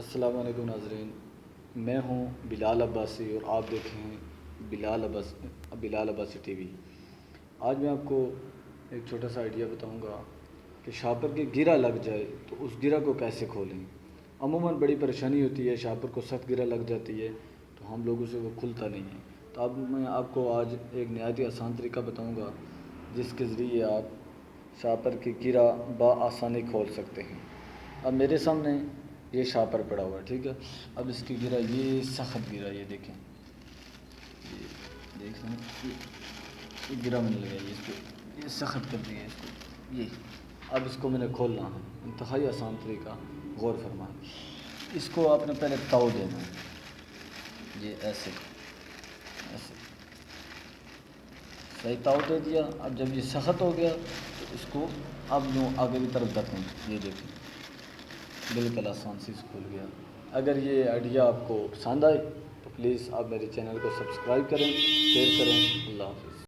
السلام علیکم ناظرین، میں ہوں بلال عباسی اور آپ دیکھیں ہیں بلال عباسی ٹی وی۔ آج میں آپ کو ایک چھوٹا سا آئیڈیا بتاؤں گا کہ شاپر کے گرہ لگ جائے تو اس گرہ کو کیسے کھولیں۔ عموماً بڑی پریشانی ہوتی ہے، شاپر کو سخت گرہ لگ جاتی ہے تو ہم لوگوں سے وہ کھلتا نہیں ہے۔ تو اب میں آپ کو آج ایک نہایت ہی آسان طریقہ بتاؤں گا جس کے ذریعے آپ شاپر کی گرہ بآسانی کھول سکتے ہیں۔ اب میرے سامنے یہ شاپر پڑا ہوا ہے، ٹھیک ہے۔ اب اس کی گرہ یہ سخت گرہ، یہ دیکھیں، یہ گرہ میں نے لگائی، اس کو یہ سخت کر دیا اس کو، یہ اب اس کو میں نے کھولنا ہے۔ انتہائی آسان طریقہ، غور فرمائیں۔ اس کو آپ نے پہلے تاؤ دینا ہے، یہ ایسے ایسے صحیح تاؤ دے دیا۔ اب جب یہ سخت ہو گیا تو اس کو اب یوں آگے کی طرف دھکیں، یہ دیکھیں بالکل آسان سے اس کھل گیا۔ اگر یہ آئیڈیا آپ کو پسند آئے تو پلیز آپ میرے چینل کو سبسکرائب کریں، شیئر کریں۔ اللہ حافظ۔